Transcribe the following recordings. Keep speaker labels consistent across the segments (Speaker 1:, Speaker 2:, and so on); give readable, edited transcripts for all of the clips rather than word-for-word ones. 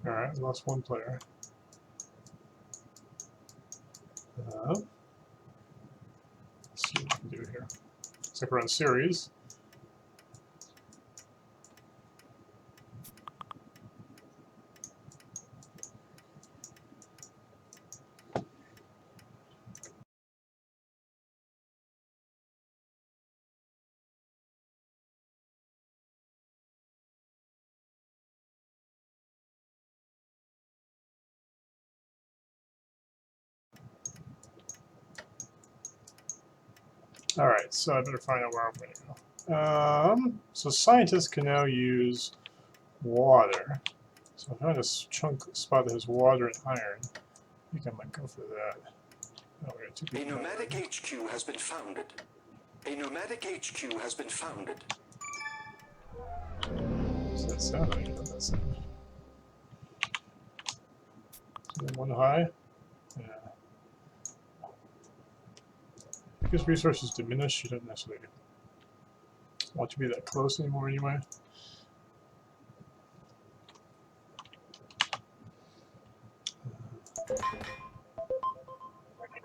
Speaker 1: Alright, we lost one player. Let's see what we can do here. Looks like we're on series. Alright, so I better find out where I'm going to go. So scientists can now use water. So if I find a spot that has water and iron, I think I might go for that. Oh, we got two people.
Speaker 2: A nomadic HQ has been founded. A nomadic HQ has been founded.
Speaker 1: What's that sound? I don't know that sound. One high? Yeah. Because resources diminish, you don't necessarily want to be that close anymore anyway.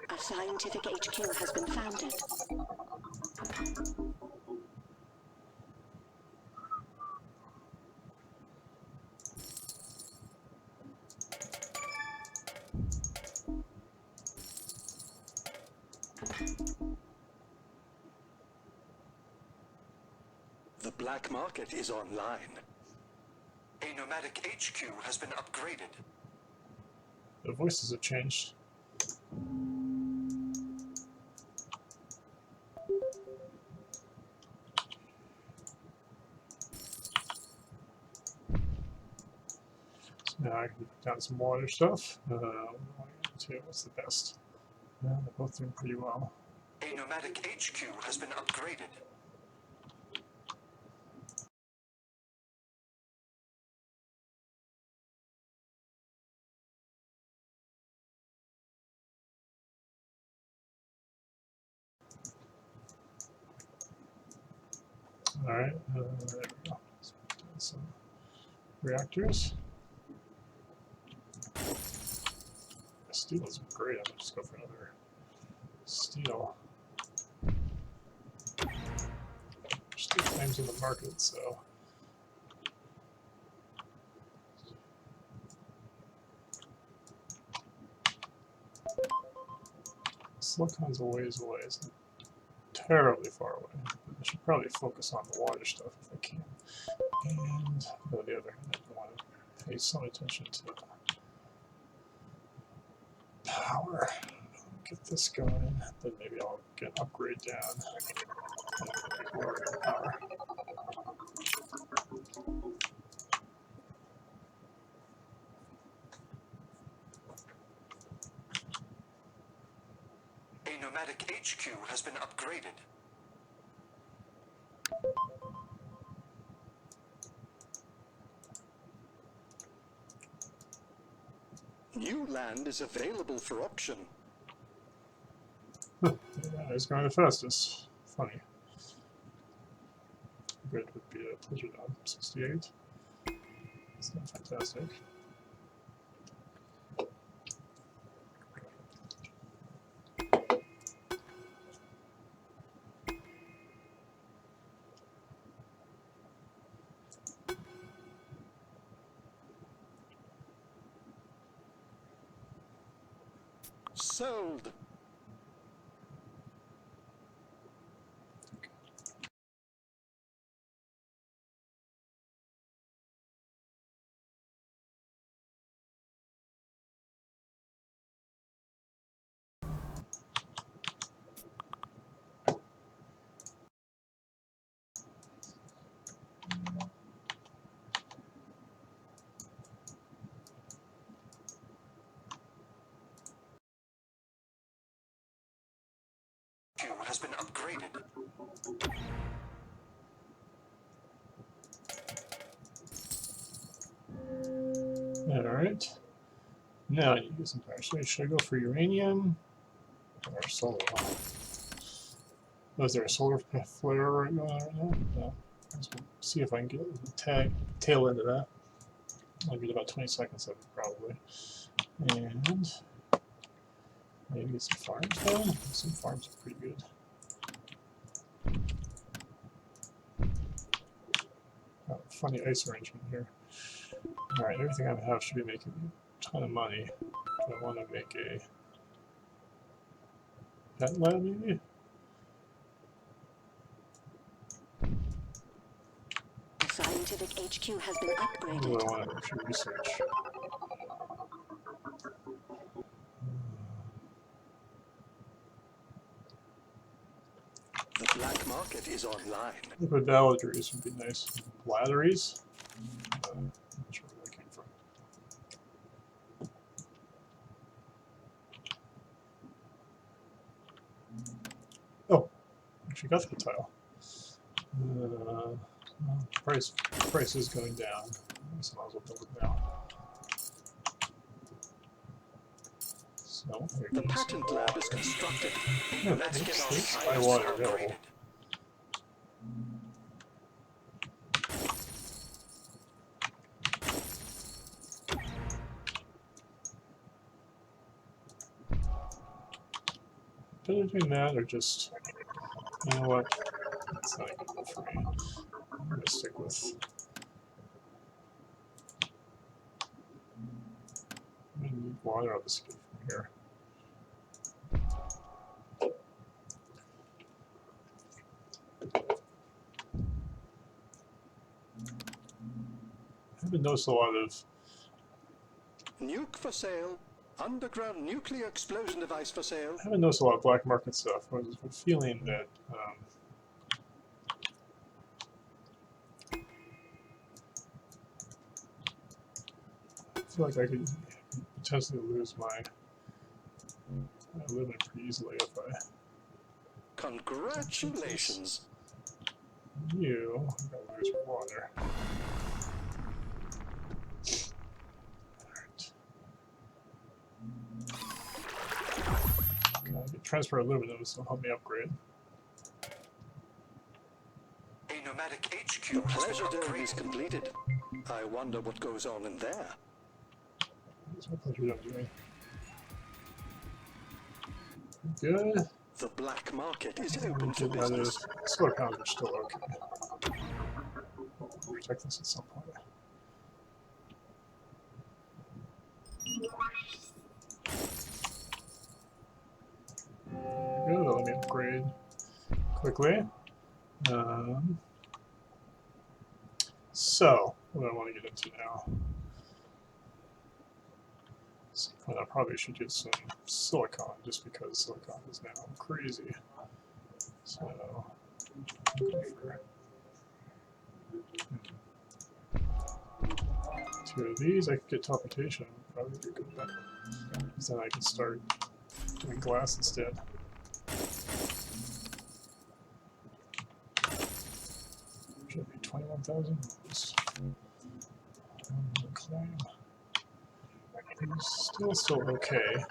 Speaker 3: A scientific HQ has been founded.
Speaker 2: The black market is online. A nomadic HQ has been upgraded.
Speaker 1: The voices have changed. So now I can put down some water stuff. What's the best? Yeah, they're both doing pretty well.
Speaker 2: A nomadic HQ has been upgraded.
Speaker 1: Alright, there we go. Let's put down some reactors. Steel is great. I'm gonna just go for another steel. Steel claims in the market, so. Silicon's a ways away. It's not terribly far away. But I should probably focus on the water stuff if I can. And on the other hand, I want to pay some attention to power. Get this going, then maybe I'll get an upgrade down. Power.
Speaker 2: A nomadic HQ has been upgraded. New land is available for auction.
Speaker 1: Yeah, it's going the fastest. Funny. Grid would be a pleasure dog. 68. It's not fantastic.
Speaker 2: Sold. Has been upgraded.
Speaker 1: Alright. Now I need to get some power. So should I go for uranium or solar? Was there a solar flare going on right now? No. Let's see if I can get the tail end of that. I'll get about 20 seconds of it probably. And maybe get some farms done. Some farms are pretty good. Oh, funny ice arrangement here. Alright, everything I have should be making me a ton of money. Do I want to make a pet lab maybe?
Speaker 3: Scientific HQ has been
Speaker 1: Or do
Speaker 3: upgraded.
Speaker 1: I want to actually research?
Speaker 2: The black market is online.
Speaker 1: Liquid batteries would be nice. Batteries? I'm not sure where that came from. Oh, actually got the tile. Price is going down. So I might as well build it now. So here
Speaker 2: The
Speaker 1: goes
Speaker 2: patent
Speaker 1: some
Speaker 2: lab
Speaker 1: water.
Speaker 2: is constructed.
Speaker 1: Yeah,
Speaker 2: Let's get our
Speaker 1: there's high
Speaker 2: science
Speaker 1: water
Speaker 2: upgraded.
Speaker 1: available. Better doing that or just, you know what? It's not good enough for me. I'm gonna stick with. I'm gonna need water on the skip from here. I haven't noticed a lot of.
Speaker 2: Nuke for sale. Underground nuclear explosion device for sale.
Speaker 1: I haven't noticed a lot of black market stuff. I was feeling that. I feel like I could potentially lose my limit pretty easily if I.
Speaker 2: Congratulations.
Speaker 1: You I'm gonna lose water. Alright. Gotta get transfer aluminum, so help me upgrade.
Speaker 2: A nomadic HQ. The pleasure dome is completed. I wonder what goes on in there.
Speaker 1: What's my pleasure dome doing? Good.
Speaker 2: The black market is open for
Speaker 1: Get out of
Speaker 2: business.
Speaker 1: solar panels are still okay. We'll protect this at some point. Good. Let me upgrade quickly. So, what do I want to get into now? So, I probably should get some silicon, just because silicon is now crazy. So, I'll go for 2 of these. I could get teleportation. Probably be a good bet. Because then I can start doing glass instead. Should be 21,000. Claim. Still okay.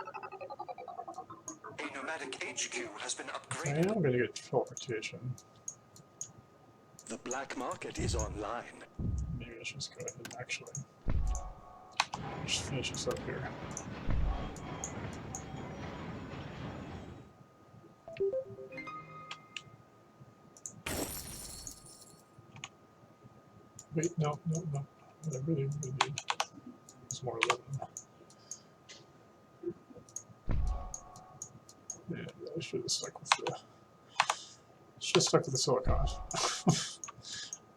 Speaker 2: A nomadic HQ has been
Speaker 1: I
Speaker 2: upgraded.
Speaker 1: am going to get teleportation.
Speaker 2: The black market is online.
Speaker 1: Maybe I should just go ahead and actually just finish this up here. Wait, no. What I really need is more aluminum. Yeah, I should have stuck with the. Should have stuck with the silicon.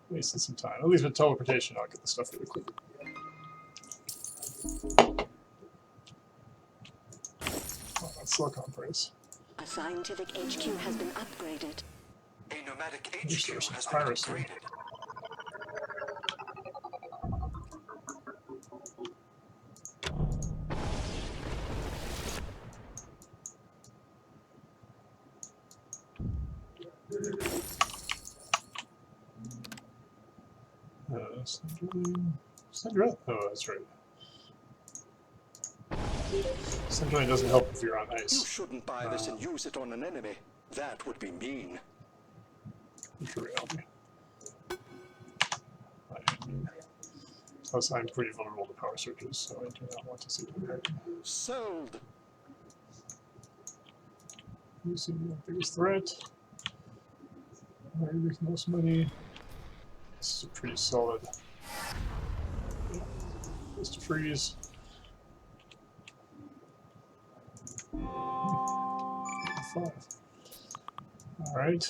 Speaker 1: Wasted some time. At least with teleportation, I'll get the stuff really quickly. Oh, that silicon price.
Speaker 3: A scientific HQ has been upgraded.
Speaker 2: A nomadic
Speaker 1: There's
Speaker 2: HQ
Speaker 1: some
Speaker 2: has been
Speaker 1: piracy.
Speaker 2: upgraded.
Speaker 1: Syndra? Oh, that's right. Syndra doesn't help if you're on
Speaker 2: You
Speaker 1: ice.
Speaker 2: shouldn't buy this and use it on an enemy. That would be mean.
Speaker 1: For reality. I mean, Plus, I'm pretty vulnerable to power surges, so I do not want to see them hurt.
Speaker 2: Sold.
Speaker 1: You see the biggest threat. Where you make the most money. This is a pretty solid. Yeah, just to freeze. Five. All right.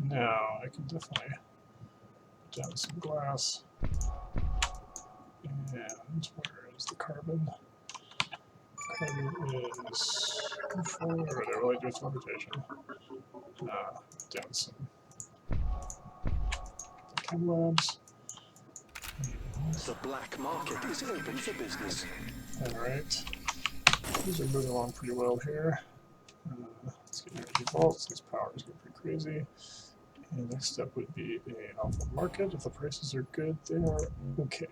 Speaker 1: Now I can definitely put down some glass. And where is the carbon? Carbon is control, or they really do teleportation. Down some chem labs.
Speaker 2: The black market is open for business.
Speaker 1: Alright. These are moving along pretty well here. Let's get energy vaults. This power is getting pretty crazy. And next step would be a alpha market. If the prices are good, they are okay.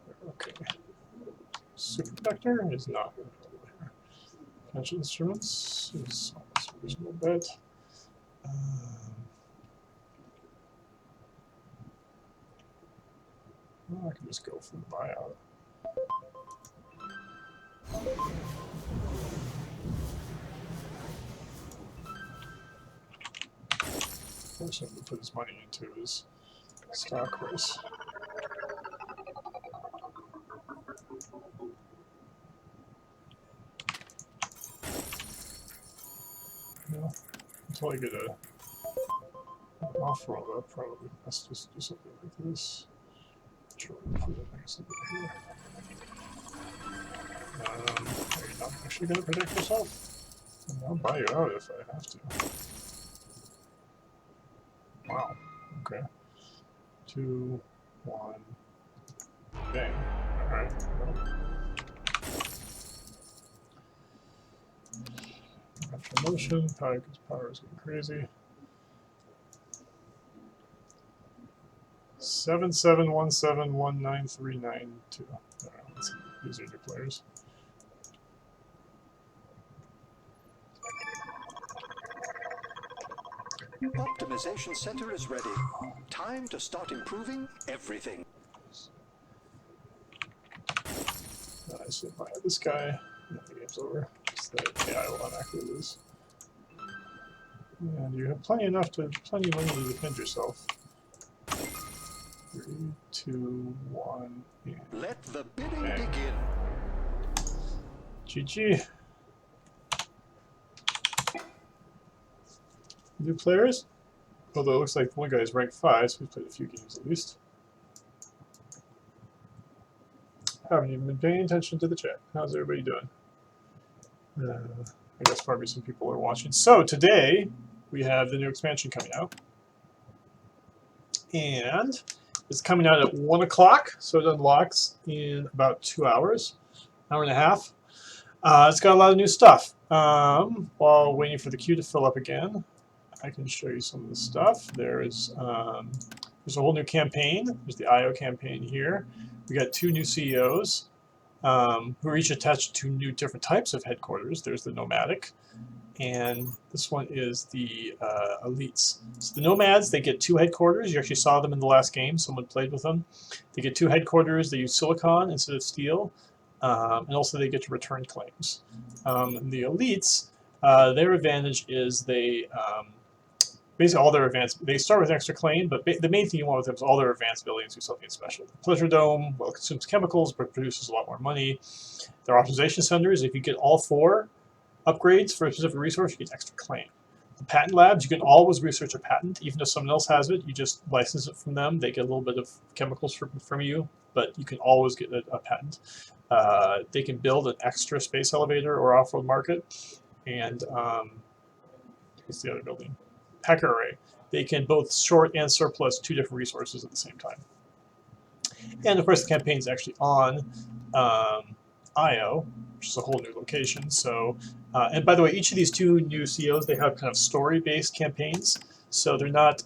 Speaker 1: They're okay. Superconductor is not good over here. Financial instruments is almost a reasonable bet. Well, I can just go for the buyout. Force him to put his money into his stock race. Well, until I get an Offworld up, probably let's just do something like this. Sure, we'll put it next to here. Are you not actually going to protect yourself? I'll buy you out if I have to. Wow. Okay. 2, 1. Bang. Alright. Natural motion. Power is getting crazy. 7717193992. These are your players.
Speaker 2: Optimization center is ready. Time to start improving everything.
Speaker 1: I sit by this guy, and then the game's over. So the AI will automatically lose. And you have plenty of money to defend yourself. 3, 2, 1, and
Speaker 2: Let the bidding
Speaker 1: bang.
Speaker 2: begin.
Speaker 1: GG. New players? Although it looks like one guy is ranked 5, so we've played a few games at least. Haven't even been paying attention to the chat. How's everybody doing? I guess probably some people are watching. So today we have the new expansion coming out. And it's coming out at 1 o'clock, so it unlocks in about 2 hours, hour and a half. It's got a lot of new stuff. While waiting for the queue to fill up again, I can show you some of the stuff. There's a whole new campaign. There's the IO campaign here. We got 2 new CEOs who are each attached to 2 new different types of headquarters. There's the Nomadic, and this one is the Elites. So the Nomads, they get 2 headquarters. You actually saw them in the last game. Someone played with them. They get 2 headquarters. They use silicon instead of steel, and also they get to return claims. The Elites, their advantage is they basically all their advanced, they start with an extra claim, but the main thing you want with them is all their advanced abilities do something special. The Pleasure Dome, well, it consumes chemicals, but produces a lot more money. Their optimization centers, if you get all 4 upgrades for a specific resource, you get extra claim. The patent labs, you can always research a patent, even if someone else has it, you just license it from them. They get a little bit of chemicals from you, but you can always get a patent. They can build an extra space elevator or off-road market, and what's the other building? Pecker array. They can both short and surplus 2 different resources at the same time. And of course, the campaign is actually on IO, which is a whole new location. So, and by the way, each of these 2 new CEOs, they have kind of story-based campaigns. So they're not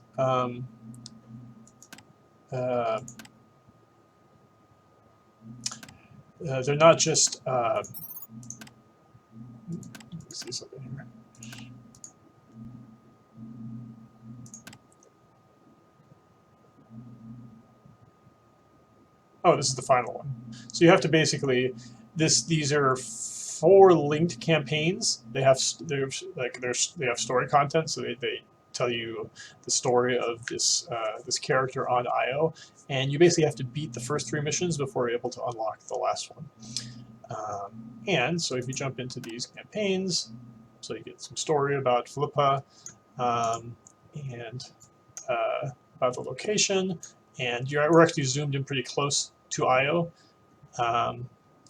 Speaker 1: just. Let me see something here. Oh, this is the final one. So you have to basically these are 4 linked campaigns. They have they have story content, so they tell you the story of this character on IO, and you basically have to beat the first 3 missions before you're able to unlock the last one. And so if you jump into these campaigns, so you get some story about Philippa, and about the location, and we're actually zoomed in pretty close to IO.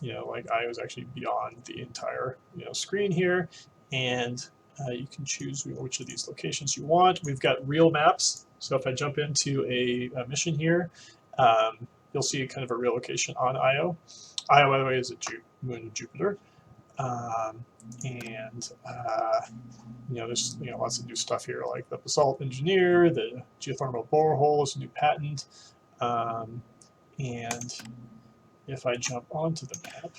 Speaker 1: You know, like IO is actually beyond the entire screen here, and you can choose which of these locations you want. We've got real maps, so if I jump into a mission here, you'll see kind of a real location on IO. IO, by the way, is a moon of Jupiter. And there's lots of new stuff here, like the basalt engineer, the geothermal borehole is a new patent, and if I jump onto the map,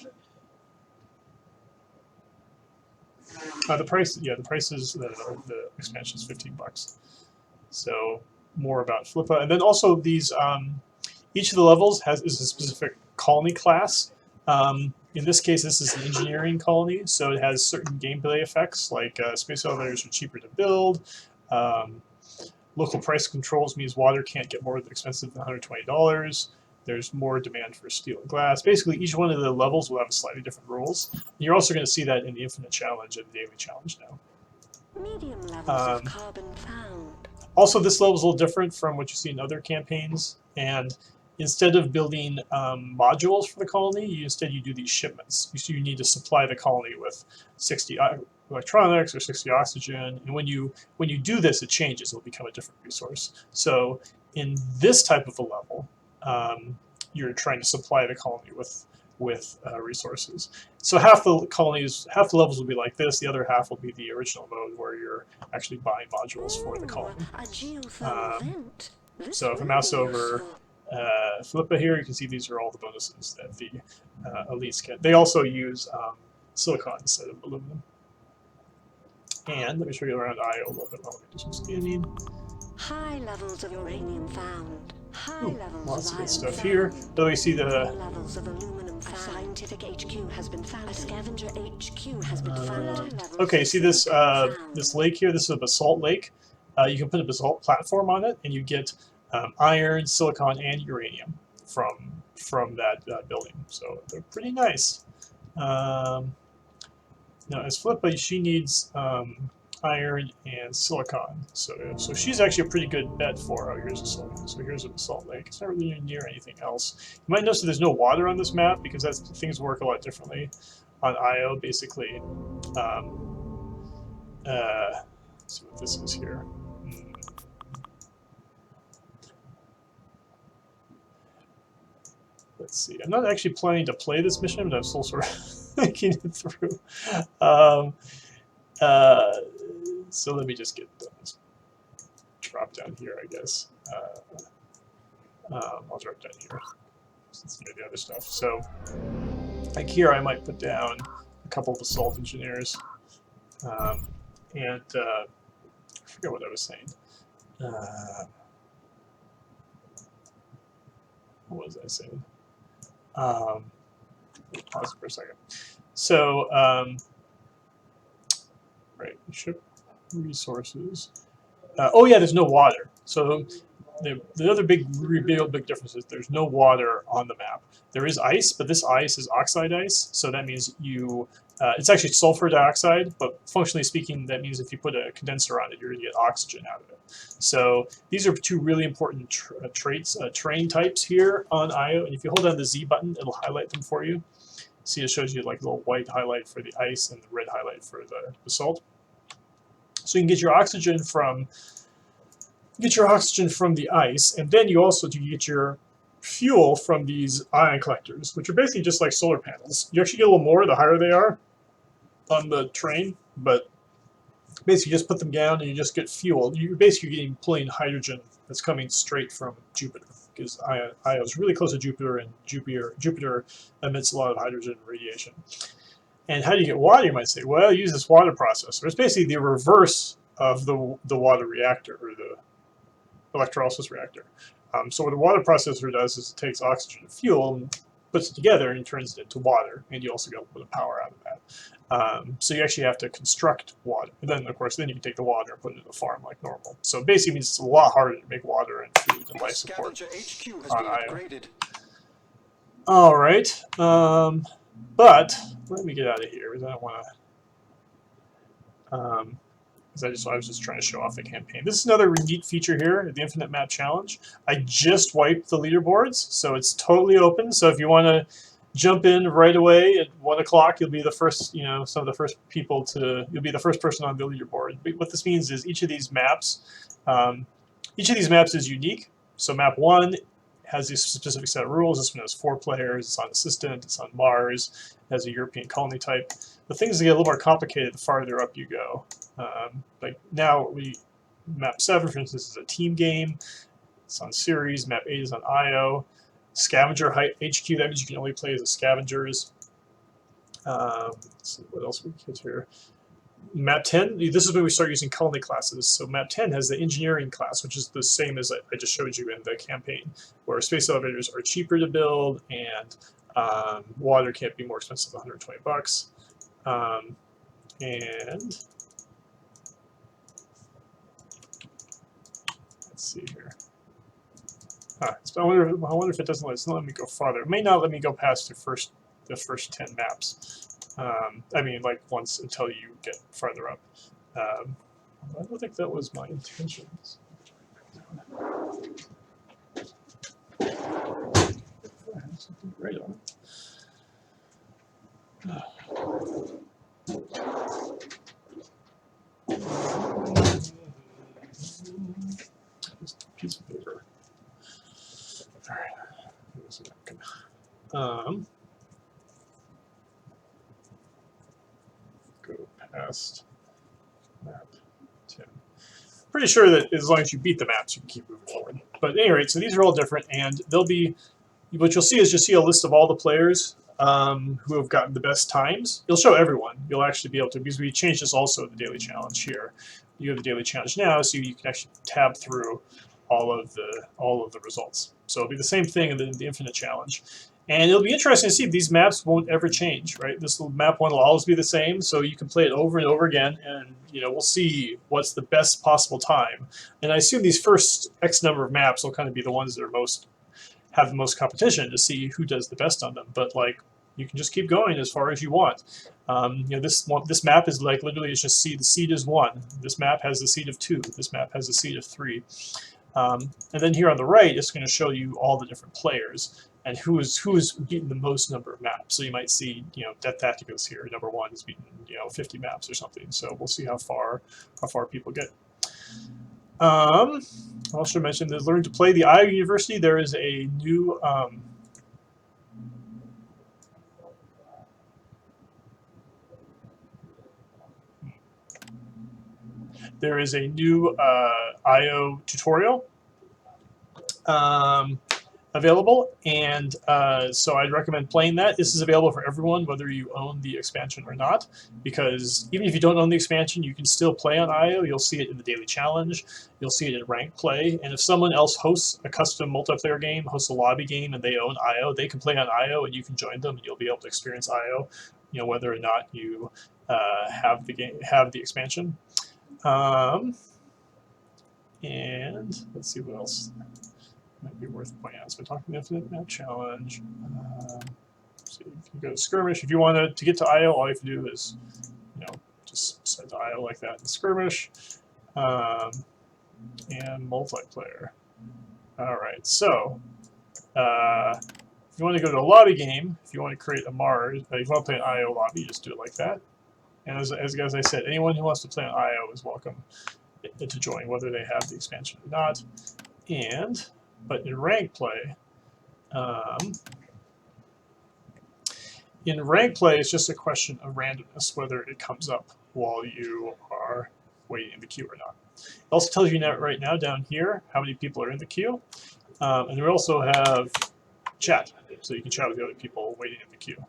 Speaker 1: the price is the expansion is $15. So more about Flippa, and then also these each of the levels is a specific colony class. In this case, this is an engineering colony, so it has certain gameplay effects, like space elevators are cheaper to build. Local price controls means water can't get more expensive than $120. There's more demand for steel and glass. Basically, each one of the levels will have slightly different rules. And you're also going to see that in the Infinite Challenge and the Daily Challenge now.
Speaker 3: Medium levels of carbon found.
Speaker 1: Also, this level is a little different from what you see in other campaigns, and instead of building modules for the colony, you do these shipments. You need to supply the colony with 60 electronics or 60 oxygen, and when you do this, it changes. It'll become a different resource. So in this type of a level, you're trying to supply the colony with resources. So half the levels will be like this. The other half will be the original mode where you're actually buying modules for the colony. So if I mouse over Philippa here, you can see these are all the bonuses that the elites get. They also use silicon instead of aluminum. And let me show you around IO a little bit. Let me do some scanning.
Speaker 3: High levels of uranium found. High levels
Speaker 1: lots
Speaker 3: of
Speaker 1: of good
Speaker 3: iron
Speaker 1: stuff
Speaker 3: found.
Speaker 1: here. So you see the
Speaker 3: Levels of aluminum found. A scientific HQ has been found. A scavenger HQ has been found.
Speaker 1: okay, see this this lake here? This is a basalt lake. You can put a basalt platform on it, and you get iron, silicon, and uranium from that building. So they're pretty nice. Now, as Philippa, she needs iron and silicon. So she's actually a pretty good bet for. Oh, here's a silicon. So here's a basalt lake. It's not really near anything else. You might notice that there's no water on this map because things work a lot differently on IO. Basically, let's see what this is here. Let's see. I'm not actually planning to play this mission, but I'm still sort of thinking it through. So let me just get this drop down here, I guess. I'll drop down here since the other stuff. So, like here, I might put down a couple of assault engineers, and I forget what I was saying. What was I saying? Pause for a second. So, right, ship resources. Oh yeah, there's no water. So the other big difference is there's no water on the map. There is ice, but this ice is oxide ice. So that means it's actually sulfur dioxide, but functionally speaking, that means if you put a condenser on it, you're going to get oxygen out of it. So these are 2 really important terrain types here on IO. And if you hold down the Z button, it'll highlight them for you. See, it shows you like a little white highlight for the ice and the red highlight for the basalt. So you can get your oxygen from the ice, and then you get your fuel from these ion collectors, which are basically just like solar panels. You actually get a little more the higher they are on the train, but basically you just put them down and you just get fuel. You're basically pulling hydrogen that's coming straight from Jupiter, because Io is really close to Jupiter, and Jupiter emits a lot of hydrogen radiation. And how do you get water, you might say? Well, use this water processor. It's basically the reverse of the water reactor, or the electrolysis reactor. So what a water processor does is it takes oxygen and fuel and puts it together and turns it into water, and you also get a little bit of power out of that. So you actually have to construct water. And then, of course, then you can take the water and put it in the farm like normal. So it basically means it's a lot harder to make water and food and life support
Speaker 2: Scavenger HQ has
Speaker 1: on
Speaker 2: been
Speaker 1: IO.
Speaker 2: upgraded.
Speaker 1: All right, but let me get out of here because I don't want to. Because I was just trying to show off the campaign. This is another neat feature here, the Infinite Map Challenge. I just wiped the leaderboards, so it's totally open. So if you want to jump in right away at 1 o'clock, you'll be the first, some of the first people to, you'll be the first person on the leaderboard. But what this means is each of these maps is unique. So map 1 has a specific set of rules. This one has 4 players. It's on Assistant. It's on Mars. It has a European colony type. The things that get a little more complicated the farther up you go. Like now, map 7, for instance, is a team game. It's on series. Map 8 is on IO. Scavenger HQ, that means you can only play as the scavengers. Let's see what else we get here. Map 10, this is when we start using colony classes. So map 10 has the engineering class, which is the same as I just showed you in the campaign, where space elevators are cheaper to build and water can't be more expensive than 120 bucks. And let's see here. So I wonder if it doesn't let me go farther. It may not let me go past the first 10 maps. I mean, like once until you get farther up. I don't think that was my intentions. I have something great on it. Just a piece of paper. All right. Go past map 10. Pretty sure that as long as you beat the maps, you can keep moving forward. But at any rate, so these are all different, and they'll be. What you'll see is a list of all the players who have gotten the best times. It'll show everyone. You'll actually be able to, because we changed this also in the daily challenge here. You have the daily challenge now, so you can actually tab through all of the results. So it'll be the same thing in the Infinite Challenge. And it'll be interesting to see if these maps won't ever change, right? This map 1 will always be the same, so you can play it over and over again, and we'll see what's the best possible time. And I assume these first X number of maps will kind of be the ones that are have the most competition to see who does the best on them. But like, you can just keep going as far as you want. This map is like literally it's just the seed is 1. This map has the seed of 2. This map has the seed of 3. And then here on the right, it's going to show you all the different players and who is beaten the most number of maps. So you might see, Death Tacticus here, number 1 is beaten, 50 maps or something. So we'll see how far people get. I also mentioned that learn to play the IO University. There is a new IO tutorial available, and so I'd recommend playing that. This is available for everyone, whether you own the expansion or not, because even if you don't own the expansion, you can still play on IO. You'll see it in the daily challenge, you'll see it in ranked play, and if someone else hosts a custom multiplayer game, hosts a lobby game, and they own IO, they can play on IO, and you can join them, and you'll be able to experience IO, whether or not you have the expansion. And let's see what else might be worth pointing out. So we're talking Infinite Map Challenge. So you can go to Skirmish. If you want to get to IO, all you have to do is, just set to IO like that in Skirmish. And multiplayer. All right, so if you want to go to a lobby game, if you want to create a Mars, if you want to play an IO lobby, just do it like that. And as I said, anyone who wants to play on IO is welcome to join, whether they have the expansion or not. But in rank play, it's just a question of randomness, whether it comes up while you are waiting in the queue or not. It also tells you right now down here how many people are in the queue. And we also have chat, so you can chat with the other people waiting in the queue.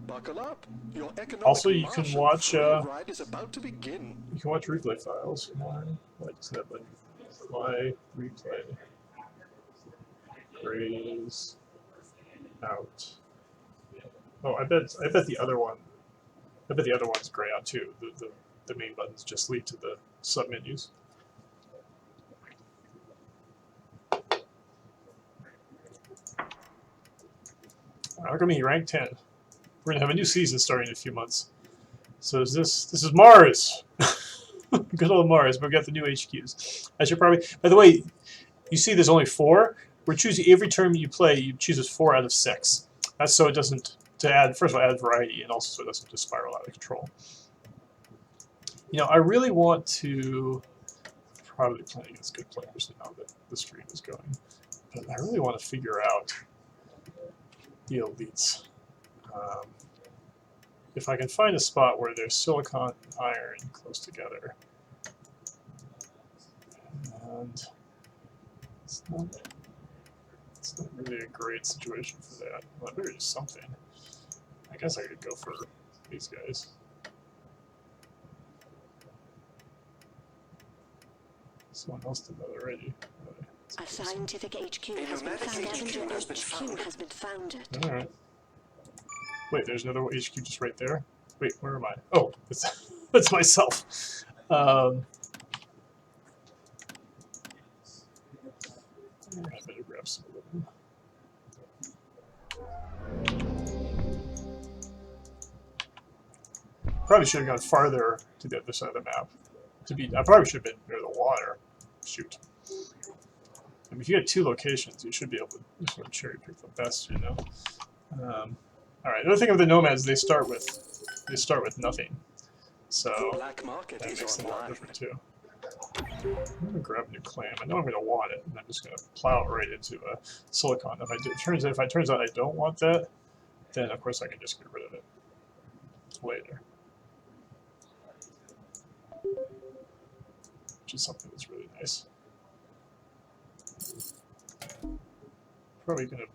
Speaker 2: Buckle up. Your economic
Speaker 1: Also, you can watch
Speaker 2: ride is about to begin.
Speaker 1: replay files. Why does that button? Why replay? Grays out. Oh, I bet the other one. I bet the other one's gray out too. The main buttons just lead to the sub menus. Alchemy rank 10. We're gonna have a new season starting in a few months. So is this is Mars. Good old Mars, but we got the new HQs. I should probably, by the way, you see there's only 4. We're choosing every term you play, you choose 4 out of 6. That's so it doesn't, to add, first of all, add variety, and also so it doesn't just spiral out of control. You know, I really want to, probably playing against good players now that the stream is going, but I really want to figure out the elites. If I can find a spot where there's silicon and iron close together, and it's not really a great situation for that. Well, I better do something. I guess I could go for these guys. Someone else did that already.
Speaker 3: A scientific HQ has been founded. HQ has been founded.
Speaker 1: All right. Wait, there's another HQ just right there. Wait, where am I? Oh, that's myself. I better grab some of them. Probably should have gone farther to the other side of the map. I probably should have been near the water. Shoot. I mean, if you had 2 locations, you should be able to sort of cherry pick the best, you know. All right. Another thing of the nomads, they start with nothing, so
Speaker 2: Black market
Speaker 1: that
Speaker 2: is
Speaker 1: makes them a lot
Speaker 2: online.
Speaker 1: different too. I'm gonna grab a new claim. I know I'm gonna want it, and I'm just gonna plow it right into a silicon. If it turns out I don't want that, then of course I can just get rid of it later. Which is something that's really nice. Probably gonna.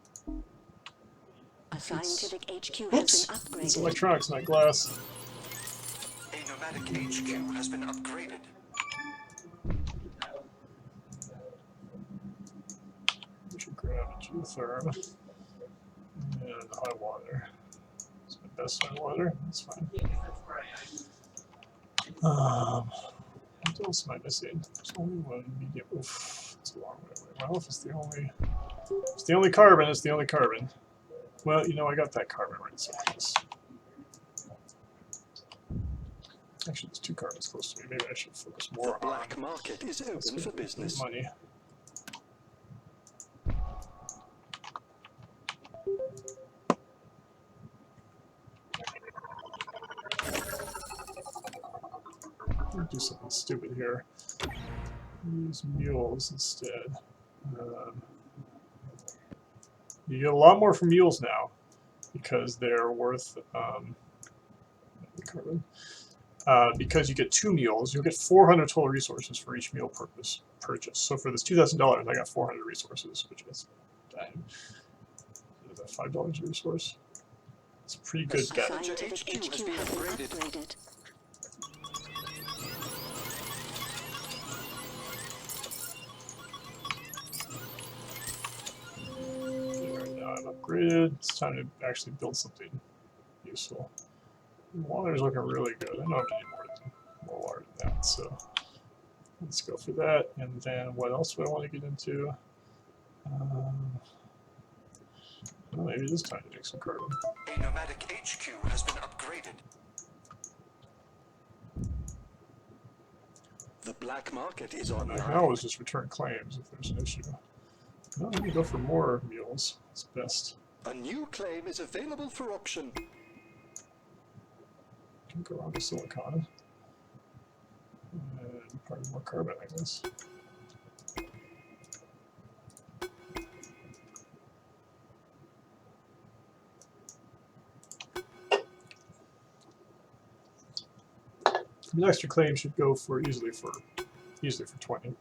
Speaker 3: A scientific HQ has been upgraded.
Speaker 1: It's electronics, not glass.
Speaker 2: A nomadic HQ has been upgraded.
Speaker 1: We should grab a geotherm and high water. It's my best high water. That's fine. What else am I missing? There's only one medium. Oof, it's a long way away. Well, if it's the only carbon, it's the only carbon. Well, you know, I got that carbon right so close. Actually, there's 2 carbons close to me. Maybe I should focus more
Speaker 2: The black
Speaker 1: on.
Speaker 2: market is open for business.
Speaker 1: Money. Do something stupid here. Use mules instead. You get a lot more from mules now because they're worth carbon. Because you get 2 mules, you'll get 400 total resources for each mule purchase. So for this $2,000, I got 400 resources, which is $5 a resource. It's a pretty good bet.
Speaker 3: Scientific HQ has been upgraded.
Speaker 1: Now I'm upgraded. It's time to actually build something useful. Water's looking really good. I know I'm getting more water than that, so let's go for that. And then what else do I want to get into? Well, maybe it is time to make some carbon.
Speaker 2: A nomadic HQ has been upgraded. The black market is
Speaker 1: I
Speaker 2: online.
Speaker 1: can always just return claims if there's an issue. No, I'm going to go for more mules. It's best.
Speaker 2: A new claim is available for option.
Speaker 1: Can go on to silicon. And probably more carbon, I guess. The extra claim should go for easily for 20.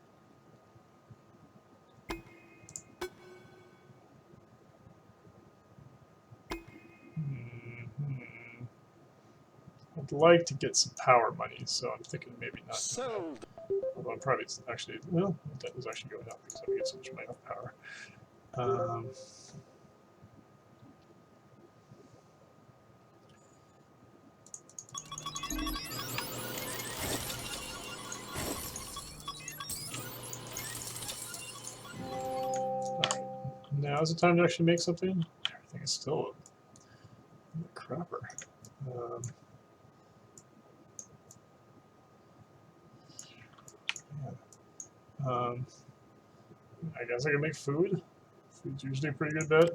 Speaker 1: I'd like to get some power money, so I'm thinking maybe not.
Speaker 2: Sold.
Speaker 1: Although I'm probably actually, well, that is actually going up because I get so much money off power. Um, Alright, now's the time to actually make something. Everything is still a crapper. Yeah. I guess I can make food. Food's usually a pretty good bet.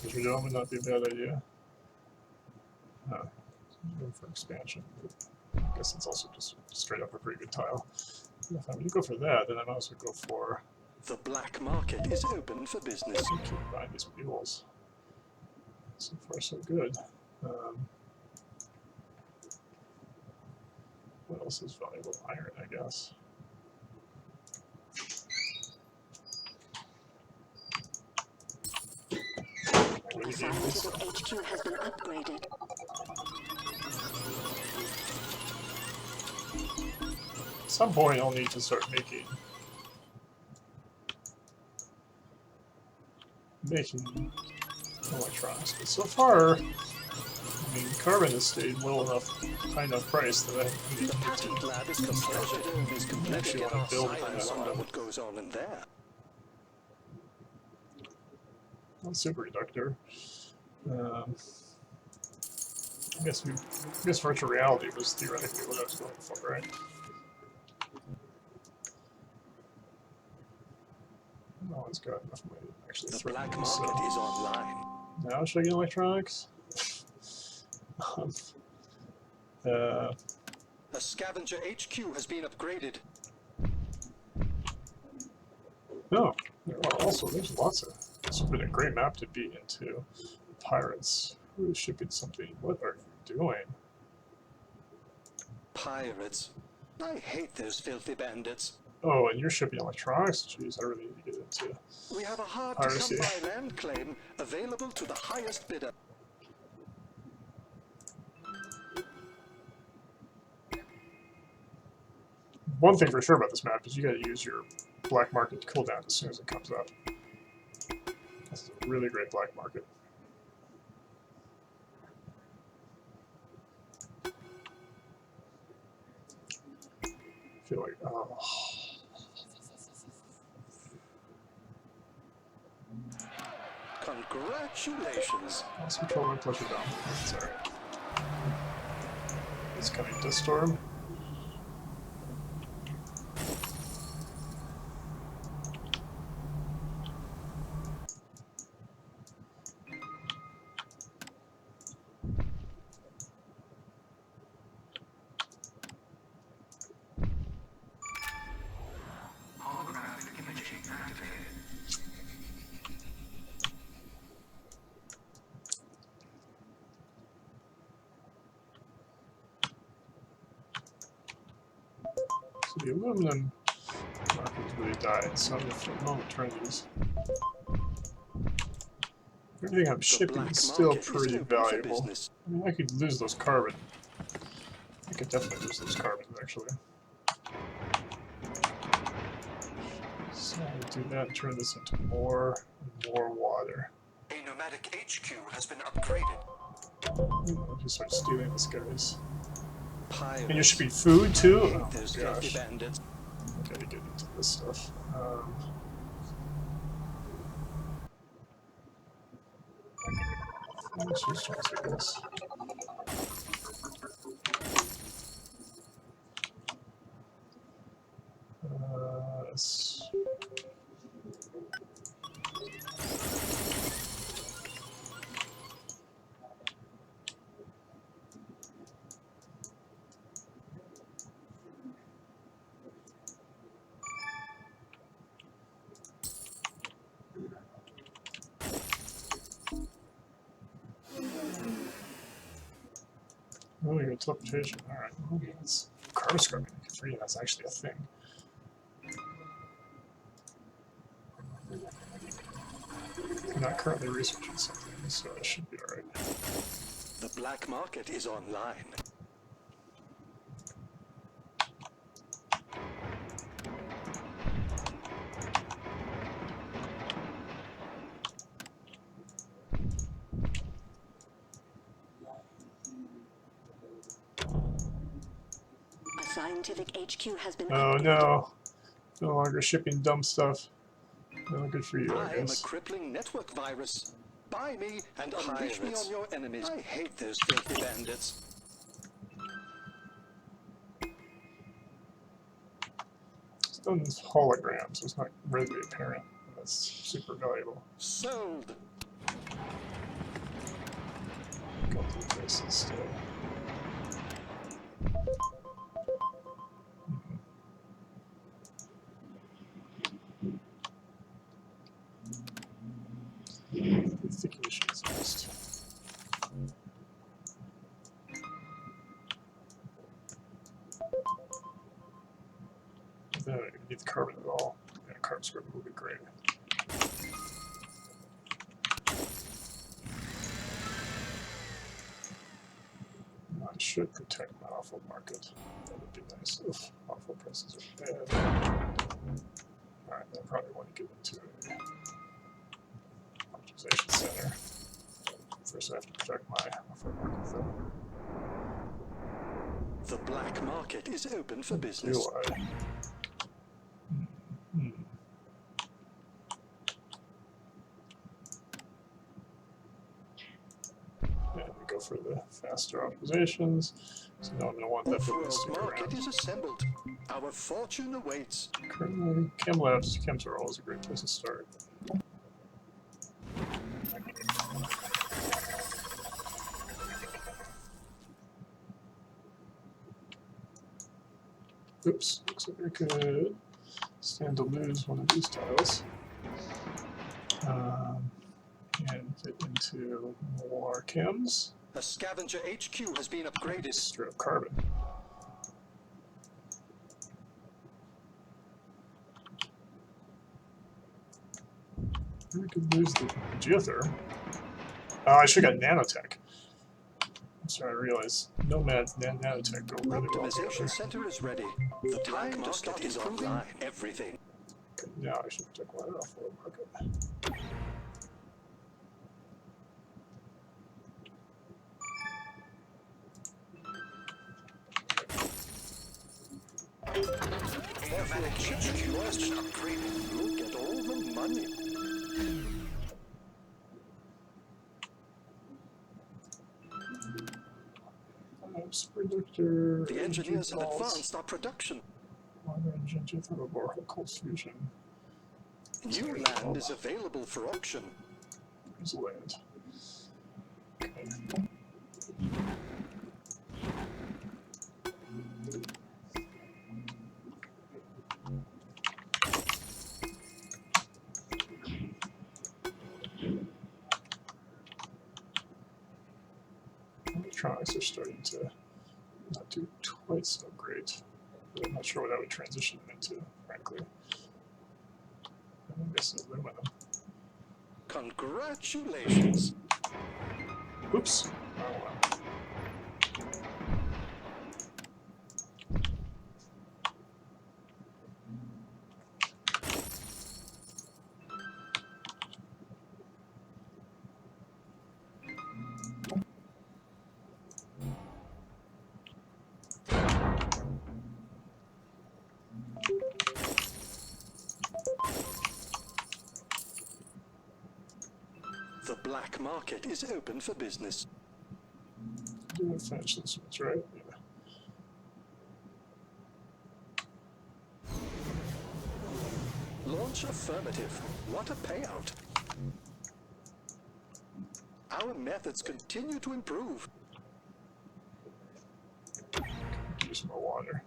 Speaker 1: Which would not be a bad idea. Room for expansion. I guess it's also just straight up a pretty good tile. If I'm going to go for that, then I might also go for.
Speaker 2: The black market is open for business.
Speaker 1: Keep buying these mules. So far, so good. What else is valuable? Iron, I guess.
Speaker 3: The scientific HQ has been upgraded.
Speaker 1: At some point, I'll need to start making electronics. But so far, I mean, carbon has stayed well enough, high enough price that I
Speaker 2: The patent lab is completed. Is completely
Speaker 1: want to build
Speaker 2: silence
Speaker 1: that
Speaker 2: under
Speaker 1: on.
Speaker 2: what goes on in there.
Speaker 1: Superconductor. I guess virtual reality was theoretically what I was going for, right? No one's got enough money to actually
Speaker 2: The
Speaker 1: throw
Speaker 2: black
Speaker 1: me,
Speaker 2: market
Speaker 1: so.
Speaker 2: is online.
Speaker 1: Now should I get electronics?
Speaker 2: A scavenger HQ has been upgraded.
Speaker 1: No. Also, there's lots of. This would have been a great map to be into. Pirates. Who is shipping something? What are you doing?
Speaker 2: Pirates. I hate those filthy bandits.
Speaker 1: Oh, and you're shipping electronics? Jeez, I really need to get into.
Speaker 2: We have a hard
Speaker 1: Piracy.
Speaker 2: to come by land claim available to the highest bidder.
Speaker 1: One thing for sure about this map is you gotta use your black market cooldown as soon as it comes up. This is a really great black market. I feel like, oh.
Speaker 2: Congratulations.
Speaker 1: Let's control my pleasure down. That's alright. It's coming dust storm. So the aluminum market's really died, so I'm going to turn these. Everything I'm shipping is still pretty valuable. I mean, I could lose those carbon. I could definitely lose those carbons, actually. So I'll do that and turn this into more and more water.
Speaker 2: A nomadic HQ has been upgraded.
Speaker 1: I'll just start stealing this guy's.
Speaker 2: Pirates.
Speaker 1: And you're shipping food too?
Speaker 2: Hate
Speaker 1: Oh
Speaker 2: those
Speaker 1: my
Speaker 2: filthy
Speaker 1: gosh.
Speaker 2: bandits.
Speaker 1: Gotta get into this stuff. Let's just transfer this. Let's. Oh, your teleportation. Alright. Oh, that's carbon scrubbing. Free, that's actually a thing. I'm not currently researching something, so it should be alright.
Speaker 2: The black market is online.
Speaker 3: Scientific HQ has been
Speaker 1: Oh
Speaker 3: updated.
Speaker 1: no. No longer shipping dumb stuff. No good for you, I
Speaker 2: I am a
Speaker 1: guess.
Speaker 2: crippling network virus. Buy me and unleash me on your enemies. I hate those filthy bandits.
Speaker 1: It's done as holograms, so it's not readily apparent. That's super valuable.
Speaker 2: Sold.
Speaker 1: Go through this instead. Sticky machines next. I don't even need the carbon at all. Yeah, carbon script would be great. I should protect my awful market. That would be nice. Oof, awful prices are bad. Alright, I probably want to get into a optimization center. First I have to protect my awful market though.
Speaker 2: The black market is open for business.
Speaker 1: Do I? Yeah, we go for the faster optimizations. So now I'm going to want that book to
Speaker 2: Offworld
Speaker 1: stick
Speaker 2: market
Speaker 1: around.
Speaker 2: is assembled. Our fortune awaits.
Speaker 1: Currently, Chem Labs, chems are always a great place to start. Oops, looks like I could stand to lose one of these tiles. And get into more chems.
Speaker 2: A scavenger HQ has been upgraded.
Speaker 1: Strip carbon. We could lose the geotherm. Oh, I should have got nanotech. I'm sorry, I realized Nomad and nanotech go really well
Speaker 2: Optimization
Speaker 1: together.
Speaker 2: center is ready. The time to start improving everything.
Speaker 1: Okay, now I should protect my Offworld market.
Speaker 2: Offworld HQ has been upgraded. Look at all the money.
Speaker 1: Predictor.
Speaker 2: The engineers have advanced our production.
Speaker 1: Water engine, geothermal borehole, cold fusion.
Speaker 2: New land is available for auction.
Speaker 1: There's land. Okay. Electronics are starting to not do quite so great. But I'm not sure what I would transition them into, frankly. I guess aluminum.
Speaker 2: Congratulations.
Speaker 1: Oops. Oh, well.
Speaker 2: The black market is open for business.
Speaker 1: Do I finish this one, right? Yeah.
Speaker 2: Launch affirmative. What a payout. Our methods continue to improve.
Speaker 1: Use more water.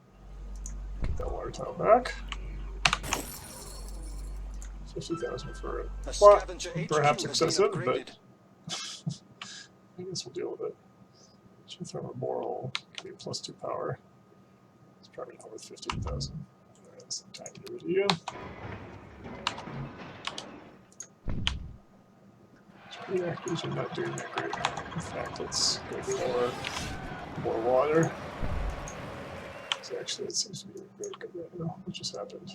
Speaker 1: Get that water tile back. 50,000 for a
Speaker 2: A
Speaker 1: plot.
Speaker 2: scavenger HQ
Speaker 1: Perhaps
Speaker 2: has been
Speaker 1: excessive,
Speaker 2: upgraded.
Speaker 1: but I guess we'll deal with it. Geothermal borehole can be +2 power. It's probably not worth 15,000. That's the time to give it to you. Reactors are not doing that great. In fact, let's go for more water. So actually, it seems to be very good right now. What just happened?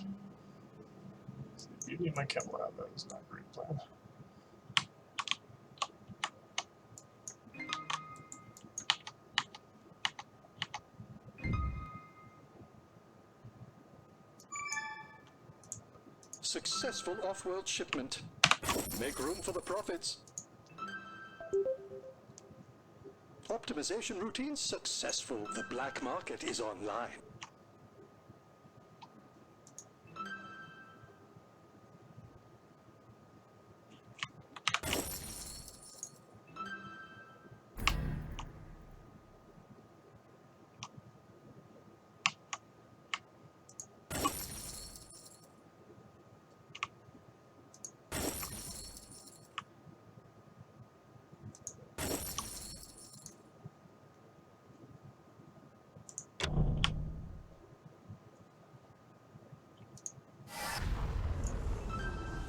Speaker 1: You need my chem lab. That was not a great plan.
Speaker 2: Successful off-world shipment. Make room for the profits. Optimization routine successful. The black market is online.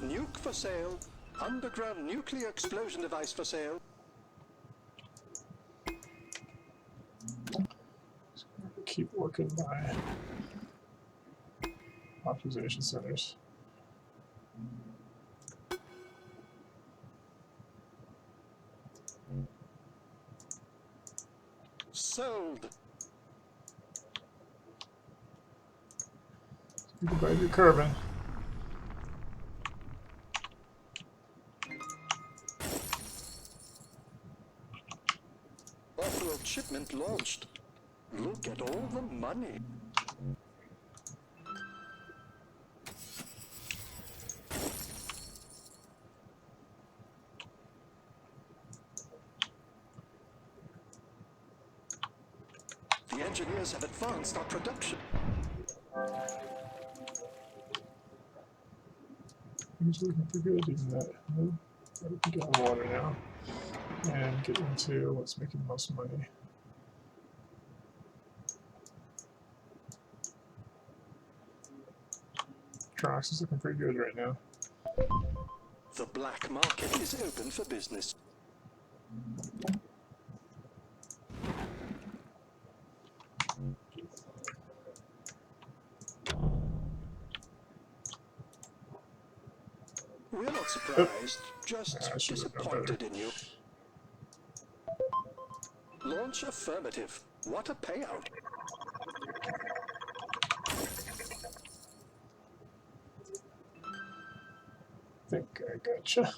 Speaker 2: Nuke for sale. Underground nuclear explosion device for sale.
Speaker 1: Keep working my optimization centers.
Speaker 2: Sold.
Speaker 1: You can buy your carbon.
Speaker 2: Offworld shipment launched. Look at all the money. The engineers have advanced our production.
Speaker 1: He's looking for good, even that. No, we can get on water now and get into what's making the most money. Trox is looking pretty good right now.
Speaker 2: The black market is open for business. We're not surprised, just
Speaker 1: I should have known
Speaker 2: disappointed
Speaker 1: better.
Speaker 2: in you. Launch affirmative. What a payout.
Speaker 1: I think I gotcha.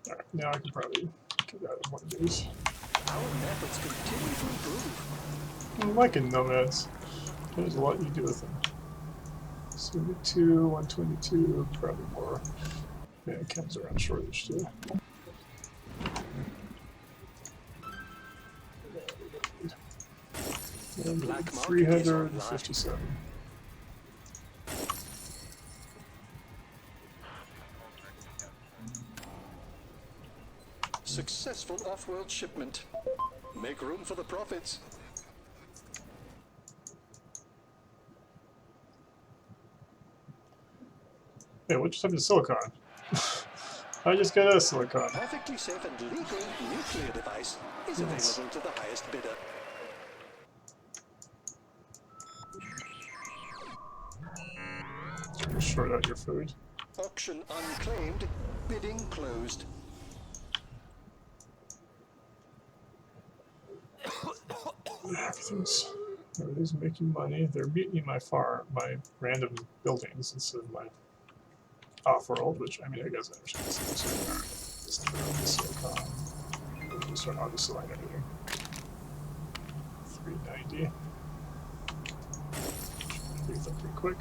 Speaker 1: Alright, now I can probably get out of one of these.
Speaker 2: Our methods continue to improve.
Speaker 1: I'm liking nomads. There's a lot you do with them. 72, 122, probably more. Yeah, it comes around shortage too. And
Speaker 2: Black market is
Speaker 1: 357.
Speaker 2: Successful off-world shipment. Make room for the profits.
Speaker 1: Hey, what just happened to silicon? I just got a silicon.
Speaker 2: Perfectly safe and legal nuclear device is
Speaker 1: Yes.
Speaker 2: available to the highest bidder.
Speaker 1: Short out your food.
Speaker 2: Auction unclaimed. Bidding closed.
Speaker 1: Everybody's making money. They're beating my farm, my random buildings instead of my off-world, which I mean, I guess I understand. Just turn on the silicon. Just start auto-select everything. 390. Should leave that pretty quick.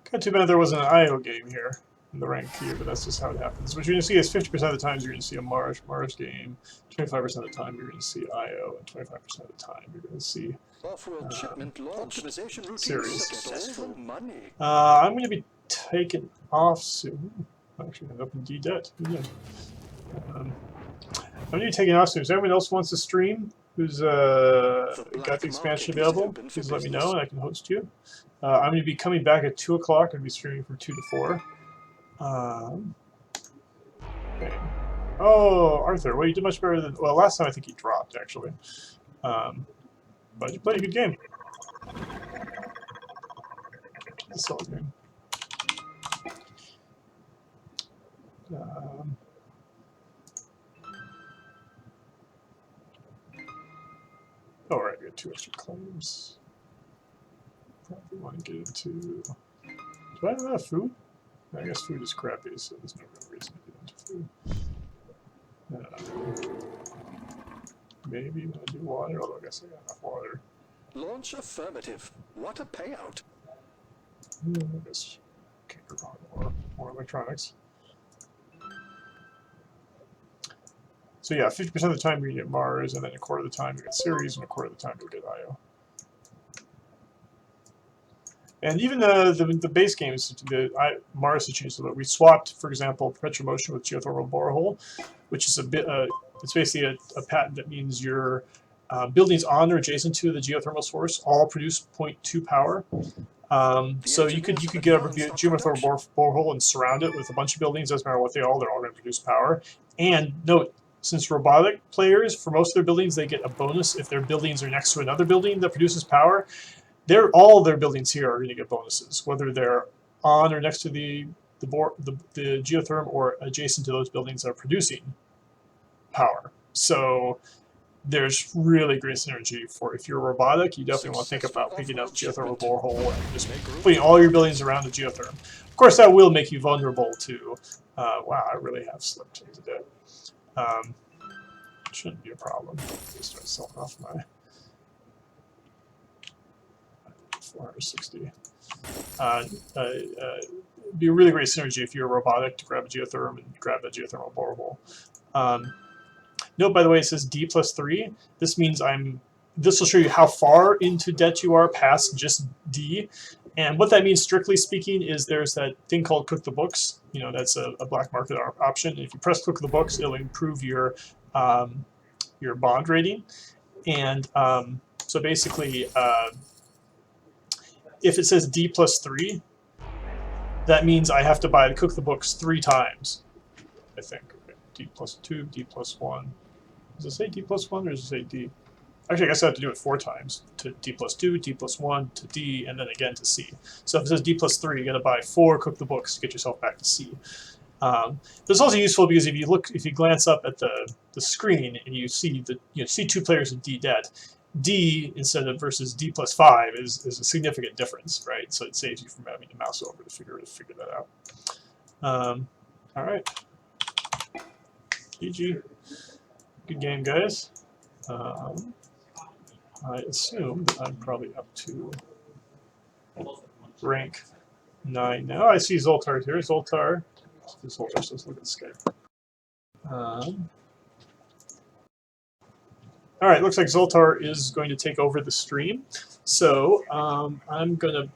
Speaker 1: Kind of too bad there wasn't an IO game here in the ranked queue, but that's just how it happens. What you're going to see is 50% of the times you're going to see a Mars game, 25% of the time you're going to see IO, and 25% of the time you're going to see
Speaker 2: Off-world shipment launched. Optimization routine
Speaker 1: series.
Speaker 2: successful. Money.
Speaker 1: I'm going to be taking off soon. Actually, I'm up in D debt. Yeah. I'm going to be taking off soon. If anyone else wants to stream who's got the expansion available, please let me know and I can host you. I'm going to be coming back at 2 o'clock. I'm going to be streaming from 2 to 4. Okay. Oh, Arthur, well, you did much better than... Well, last time I think he dropped, actually. But you played a good game. It's a solid game. All right, we got 2 extra claims. Probably want to get into... Do I have enough food? I guess food is crappy, so there's no real reason to get into food. Maybe I'm going to do water, although I guess I got enough water.
Speaker 2: Launch affirmative. What a payout.
Speaker 1: I guess can't go wrong. More electronics. So yeah, 50% of the time you get Mars, and then a quarter of the time you get Ceres, and a quarter of the time you get Io. And even the base games, Mars has changed a little. We swapped, for example, perpetual motion with geothermal borehole, which is a bit. It's basically a patent that means your buildings on or adjacent to the geothermal source all produce 0.2 power. So you could get a geothermal borehole and surround it with a bunch of buildings. Doesn't matter what they're all going to produce power. And note, since robotic players, for most of their buildings, they get a bonus if their buildings are next to another building that produces power. All their buildings here are going to get bonuses, whether they're on or next to the geotherm or adjacent to those buildings that are producing power. So there's really great synergy for if you're robotic, you definitely want to think about picking up geothermal borehole and just putting all your buildings around the geotherm. Of course, that will make you vulnerable to. Wow, I really have slipped into debt. Shouldn't be a problem. Just start selling off my 460. Be a really great synergy if you're robotic to grab a geotherm and grab a geothermal borehole. Note, by the way, it says D+3. This means this will show you how far into debt you are past just D. And what that means, strictly speaking, is there's that thing called cook the books. You know, that's a black market option. If you press cook the books, it'll improve your bond rating. And so basically, if it says D+3, that means I have to buy the cook the books 3 times, I think. Okay. D+2, D+1. Does it say D+1 or does it say D? Actually, I guess I have to do it 4 times, to D+2, D+1, to D, and then again to C. So if it says D+3, you got to buy 4 cook the books to get yourself back to C. But it's also useful because if you glance up at the screen and you see 2 players in D debt, D instead of versus D+5 is a significant difference, right? So it saves you from having to mouse over to figure that out. All right, GG, good game, guys. I assume that I'm probably up to rank 9 now. I see Zoltar here. Zoltar says, look at Skype. All right, looks like Zoltar is going to take over the stream. So I'm gonna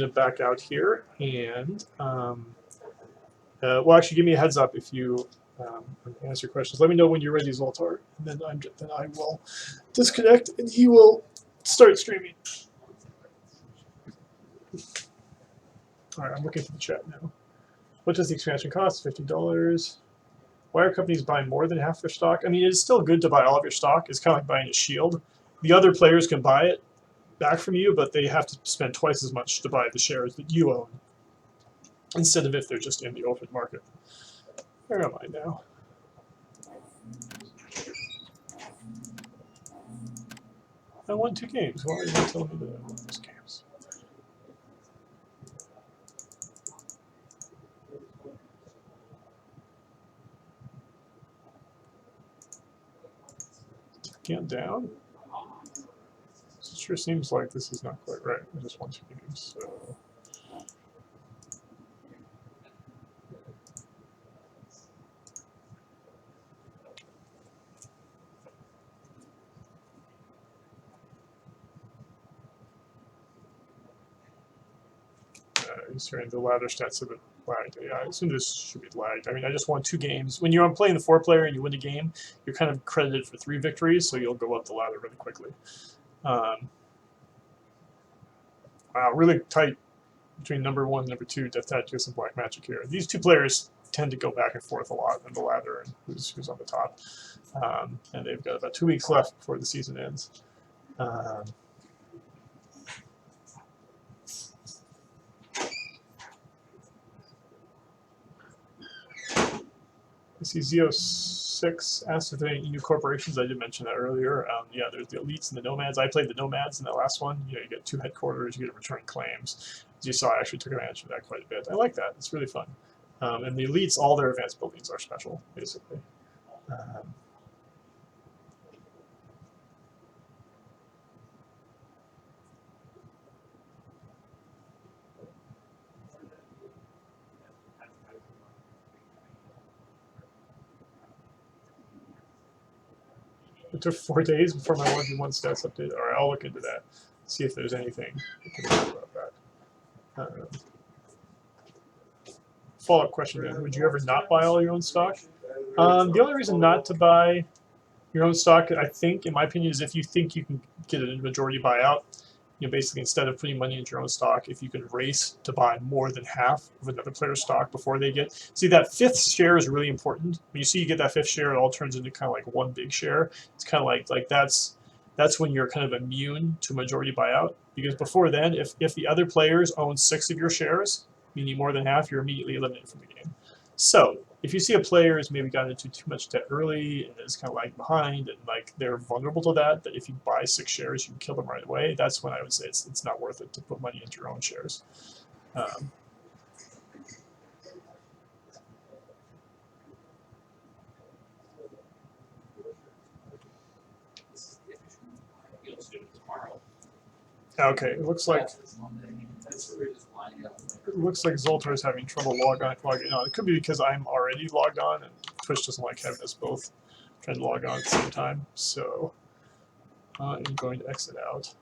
Speaker 1: back out here, and well, actually, give me a heads up if you answer questions. Let me know when you're ready, Zoltar, and then I will disconnect, and he will start streaming. All right, I'm looking for the chat now. What does the expansion cost? $50. Why are companies buying more than half their stock? I mean, it's still good to buy all of your stock. It's kind of like buying a shield. The other players can buy it back from you, but they have to spend twice as much to buy the shares that you own, instead of if they're just in the open market. Where am I now? I won 2 games. Why are you telling me that I won those games? Can't down? It sure seems like this is not quite right. I just won 2 games, so. He's hearing the ladder stats a bit lagged. Yeah, I assume this should be lagged. I mean, I just won 2 games. When you're playing the 4-player and you win a game, you're kind of credited for 3 victories, so you'll go up the ladder really quickly. Wow, really tight between number 1 and number 2, Death Tattoo and Black Magic here. These 2 players tend to go back and forth a lot in the ladder and who's on the top. And they've got about 2 weeks left before the season ends. I see Zeo6 asked if there are any new corporations. I did mention that earlier. Yeah, there's the elites and the nomads. I played the nomads in that last one. You get 2 headquarters, you get return claims. As you saw, I actually took advantage of that quite a bit. I like that. It's really fun. And the elites, all their advanced buildings are special, basically. It took 4 days before my 1v1 stats updated. All right, I'll look into that, see if there's anything I can do about that. Follow-up question then: would you ever not buy all your own stock? The only reason not to buy your own stock, I think, in my opinion, is if you think you can get a majority buyout. Basically, instead of putting money into your own stock, if you can race to buy more than half of another player's stock before they get. See, that 5th share is really important. When you see you get that 5th share, it all turns into kind of like one big share. It's kind of like that's when you're kind of immune to majority buyout. Because before then, if the other players own 6 of your shares, meaning more than half, you're immediately eliminated from the game. So if you see a player has maybe gotten into too much debt early and is kind of lagging behind and like they're vulnerable to that if you buy 6 shares, you can kill them right away. That's when I would say it's not worth it to put money into your own shares. Okay, it looks like Zoltar is having trouble logging on. It could be because I'm already logged on and Twitch doesn't like having us both trying to log on at the same time. So I'm going to exit out.